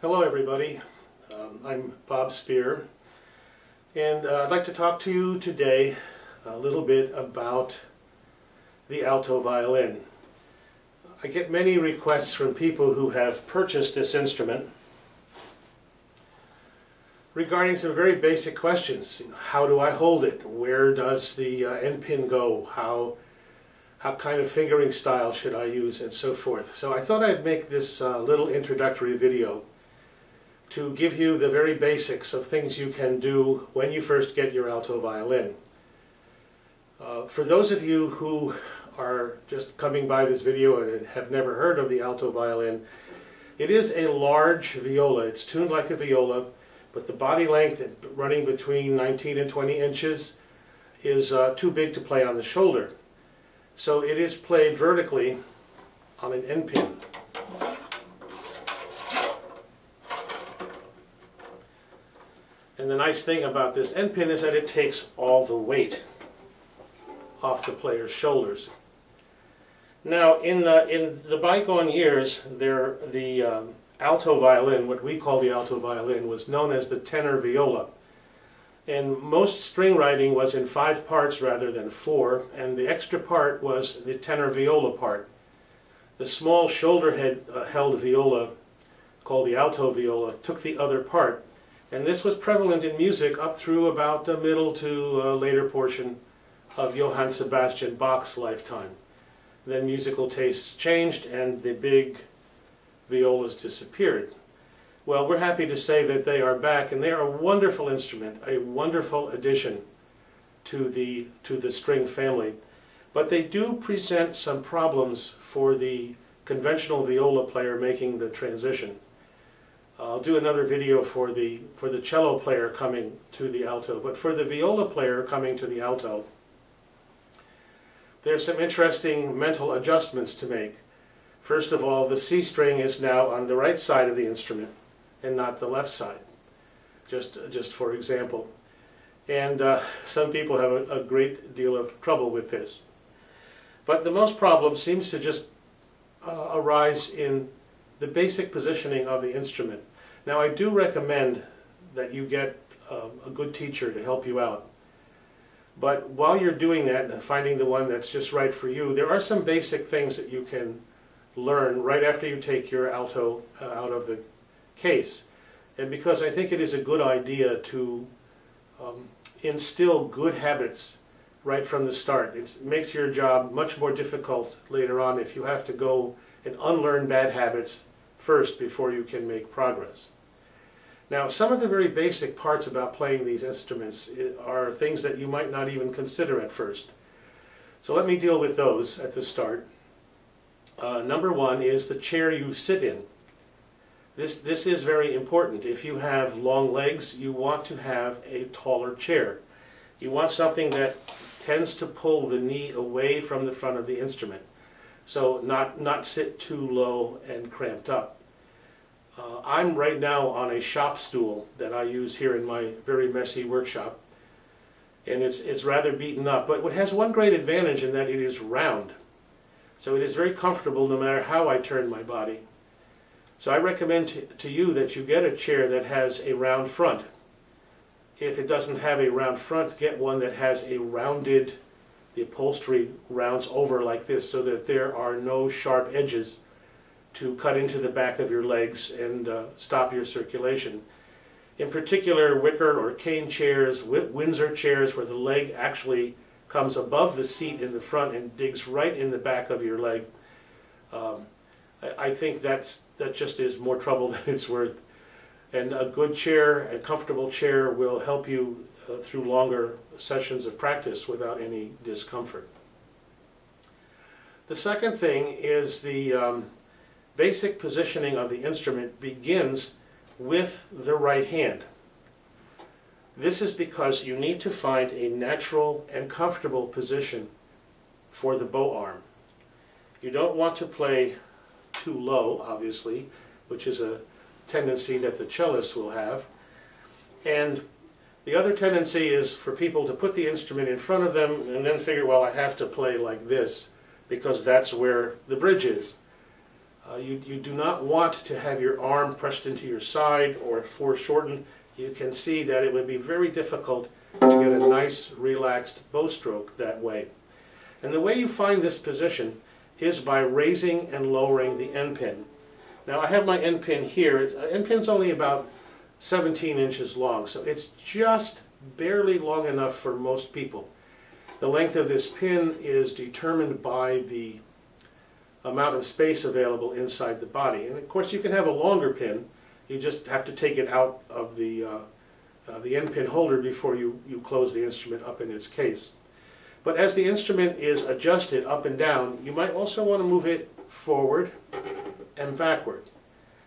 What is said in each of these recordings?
Hello everybody, I'm Bob Spear, and I'd like to talk to you today a little bit about the alto violin. I get many requests from people who have purchased this instrument regarding some very basic questions. How do I hold it? Where does the end pin go? How kind of fingering style should I use, and so forth. So I thought I'd make this little introductory video to give you the very basics of things you can do when you first get your alto violin. For those of you who are just coming by this video and have never heard of the alto violin, it is a large viola. It's tuned like a viola, but the body length running between 19 and 20 inches is too big to play on the shoulder. So it is played vertically on an end pin. And the nice thing about this end pin is that it takes all the weight off the player's shoulders. Now, in the bygone years, the alto violin, what we call the alto violin, was known as the tenor viola. And most string writing was in 5 parts rather than 4, and the extra part was the tenor viola part. The small shoulder head held viola, called the alto viola, took the other part. And this was prevalent in music up through about the middle to later portion of Johann Sebastian Bach's lifetime. Then musical tastes changed and the big violas disappeared. Well, we're happy to say that they are back, and they are a wonderful instrument, a wonderful addition to the string family. But they do present some problems for the conventional viola player making the transition. I'll do another video for the cello player coming to the alto, but for the viola player coming to the alto, there's some interesting mental adjustments to make. First of all, the C string is now on the right side of the instrument and not the left side, just for example. And some people have a great deal of trouble with this. But the most problem seems to just arise in the basic positioning of the instrument. Now, I do recommend that you get a good teacher to help you out. But while you're doing that and finding the one that's just right for you, there are some basic things that you can learn right after you take your alto out of the case. And because I think it is a good idea to instill good habits right from the start. It makes your job much more difficult later on if you have to go and unlearn bad habits first before you can make progress. Now, some of the very basic parts about playing these instruments are things that you might not even consider at first. So let me deal with those at the start. Number one is the chair you sit in. This is very important. If you have long legs, you want to have a taller chair. You want something that tends to pull the knee away from the front of the instrument. So not sit too low and cramped up. I'm right now on a shop stool that I use here in my very messy workshop, and it's rather beaten up, but it has one great advantage in that it is round. So it is very comfortable no matter how I turn my body. So I recommend to you that you get a chair that has a round front. If it doesn't have a round front, get one that has a rounded, the upholstery rounds over like this so that there are no sharp edges to cut into the back of your legs and stop your circulation. In particular, wicker or cane chairs, Windsor chairs where the leg actually comes above the seat in the front and digs right in the back of your leg. I think that just is more trouble than it's worth. And a good chair, a comfortable chair, will help you through longer sessions of practice without any discomfort. The second thing is the basic positioning of the instrument begins with the right hand. This is because you need to find a natural and comfortable position for the bow arm. You don't want to play too low, obviously, which is a tendency that the cellists will have. And the other tendency is for people to put the instrument in front of them and then figure, well, I have to play like this because that's where the bridge is. You do not want to have your arm pressed into your side or foreshortened. You can see that it would be very difficult to get a nice relaxed bow stroke that way. And the way you find this position is by raising and lowering the end pin. Now I have my end pin here. End pin's only about 17 inches long, so it's just barely long enough for most people. The length of this pin is determined by the amount of space available inside the body. And of course you can have a longer pin. You just have to take it out of the end pin holder before you close the instrument up in its case. But as the instrument is adjusted up and down, you might also want to move it forward and backward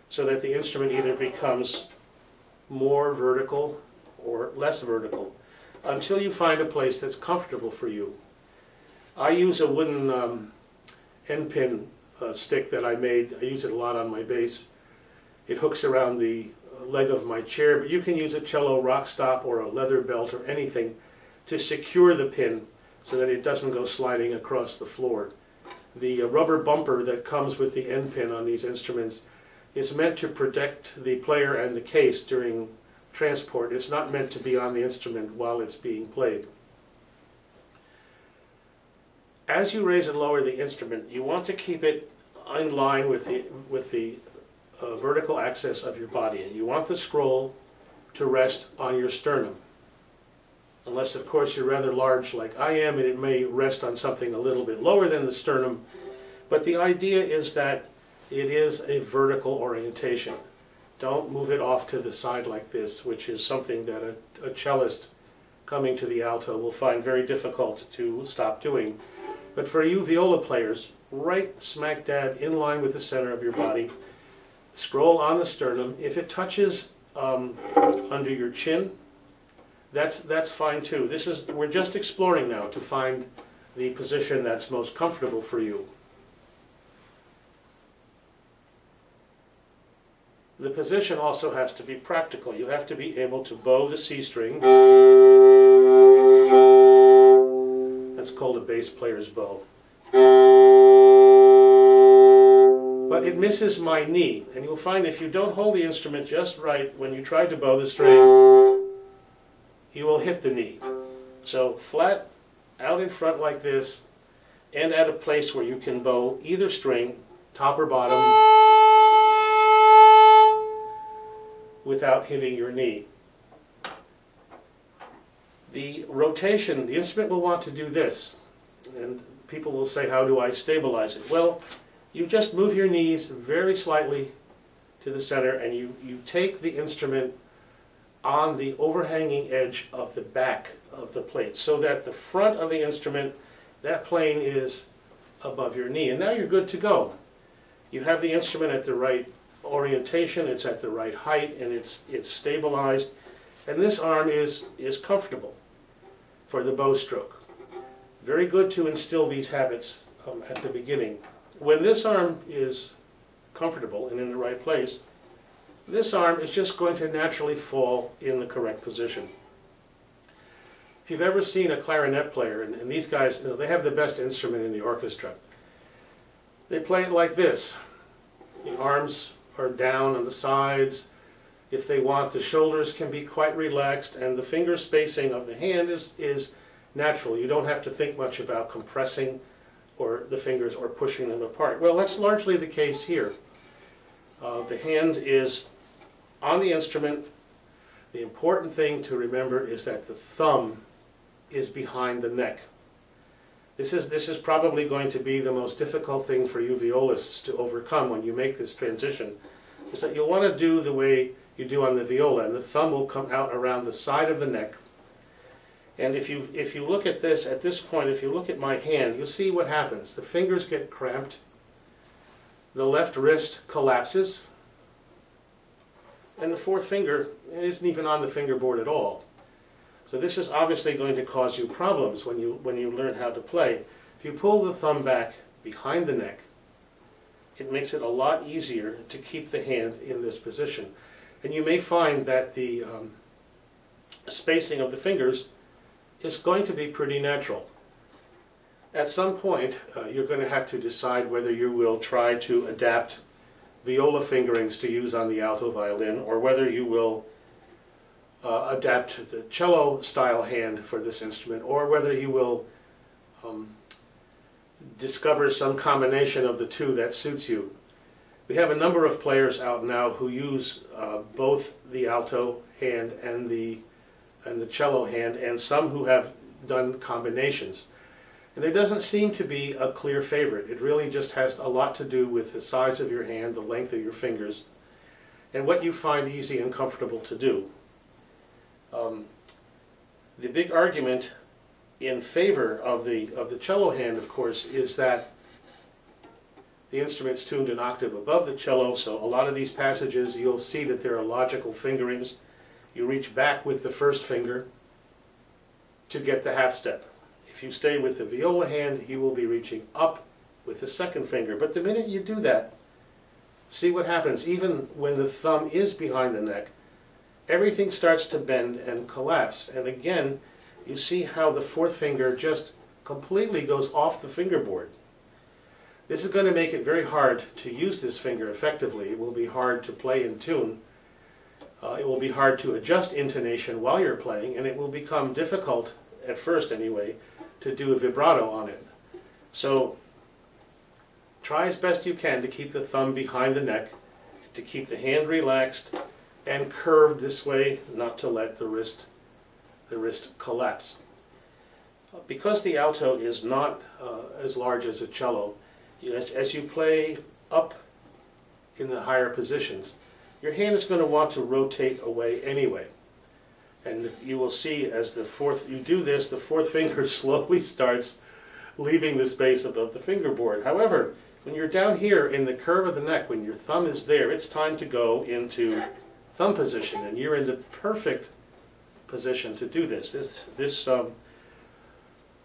so that the instrument either becomes more vertical or less vertical until you find a place that's comfortable for you. I use a wooden end pin stick that I made. I use it a lot on my bass. It hooks around the leg of my chair, but you can use a cello rock stop or a leather belt or anything to secure the pin so that it doesn't go sliding across the floor. The rubber bumper that comes with the end pin on these instruments is meant to protect the player and the case during transport. It's not meant to be on the instrument while it's being played. As you raise and lower the instrument, you want to keep it in line with the vertical axis of your body, and you want the scroll to rest on your sternum. Unless, of course, you're rather large like I am, and it may rest on something a little bit lower than the sternum. But the idea is that it is a vertical orientation. Don't move it off to the side like this, which is something that a cellist coming to the alto will find very difficult to stop doing. But for you viola players, right smack dab in line with the center of your body, scroll on the sternum. If it touches under your chin, that's fine too. We're just exploring now to find the position that's most comfortable for you. The position also has to be practical. You have to be able to bow the C string. That's called a bass player's bow. But it misses my knee, and you'll find if you don't hold the instrument just right when you try to bow the string, you will hit the knee. So flat out in front like this, and at a place where you can bow either string, top or bottom, without hitting your knee. The rotation, the instrument will want to do this, and people will say, how do I stabilize it? Well, you just move your knees very slightly to the center, and you take the instrument on the overhanging edge of the back of the plate so that the front of the instrument, that plane is above your knee. And now you're good to go. You have the instrument at the right orientation, it's at the right height, and it's stabilized. And this arm is comfortable for the bow stroke. Very good to instill these habits at the beginning. When this arm is comfortable and in the right place, this arm is just going to naturally fall in the correct position. If you've ever seen a clarinet player, and these guys, they have the best instrument in the orchestra, they play it like this. The arms are down on the sides. If they want, the shoulders can be quite relaxed, and the finger spacing of the hand is natural. You don't have to think much about compressing or the fingers or pushing them apart. Well, that's largely the case here. The hand is on the instrument. The important thing to remember is that the thumb is behind the neck. This is probably going to be the most difficult thing for you violists to overcome when you make this transition, is that you'll want to do the way you do on the viola, and the thumb will come out around the side of the neck. And if you look at this, at this point, if you look at my hand, you'll see what happens. The fingers get cramped, the left wrist collapses, and the fourth finger isn't even on the fingerboard at all. So this is obviously going to cause you problems when you learn how to play. If you pull the thumb back behind the neck, it makes it a lot easier to keep the hand in this position. And you may find that the spacing of the fingers is going to be pretty natural. At some point, you're going to have to decide whether you will try to adapt viola fingerings to use on the alto violin, or whether you will adapt the cello style hand for this instrument, or whether you will discover some combination of the two that suits you. We have a number of players out now who use both the alto hand and the cello hand, and some who have done combinations. And there doesn't seem to be a clear favorite. It really just has a lot to do with the size of your hand, the length of your fingers, and what you find easy and comfortable to do. The big argument in favor of the cello hand, of course, is that the instrument's tuned an octave above the cello, so a lot of these passages you'll see that there are logical fingerings. You reach back with the first finger to get the half step. If you stay with the viola hand, you will be reaching up with the second finger. But the minute you do that, see what happens. Even when the thumb is behind the neck, everything starts to bend and collapse. And again, you see how the fourth finger just completely goes off the fingerboard. This is going to make it very hard to use this finger effectively. It will be hard to play in tune. It will be hard to adjust intonation while you're playing, and it will become difficult, at first anyway, to do a vibrato on it. So try as best you can to keep the thumb behind the neck, to keep the hand relaxed and curved this way, not to let the wrist collapse. Because the alto is not as large as a cello, as you play up in the higher positions, your hand is going to want to rotate away anyway. And you will see as you do this, the fourth finger slowly starts leaving the space above the fingerboard. However, when you're down here in the curve of the neck, when your thumb is there, it's time to go into thumb position, and you're in the perfect position to do this. This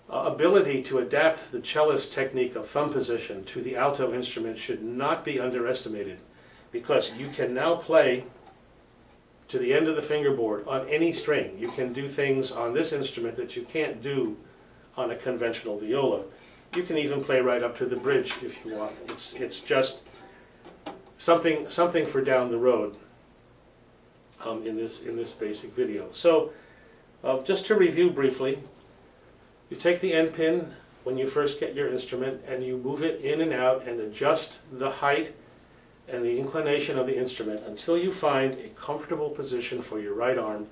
ability to adapt the cellist technique of thumb position to the alto instrument should not be underestimated, because you can now play to the end of the fingerboard on any string. You can do things on this instrument that you can't do on a conventional viola. You can even play right up to the bridge if you want. It's just something for down the road in this basic video. So just to review briefly, you take the end pin when you first get your instrument and you move it in and out and adjust the height and the inclination of the instrument until you find a comfortable position for your right arm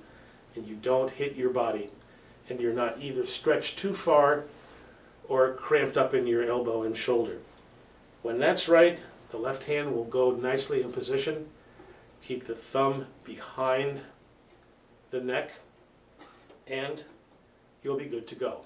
and you don't hit your body and you're not either stretched too far or cramped up in your elbow and shoulder. When that's right, the left hand will go nicely in position. Keep the thumb behind the neck and you'll be good to go.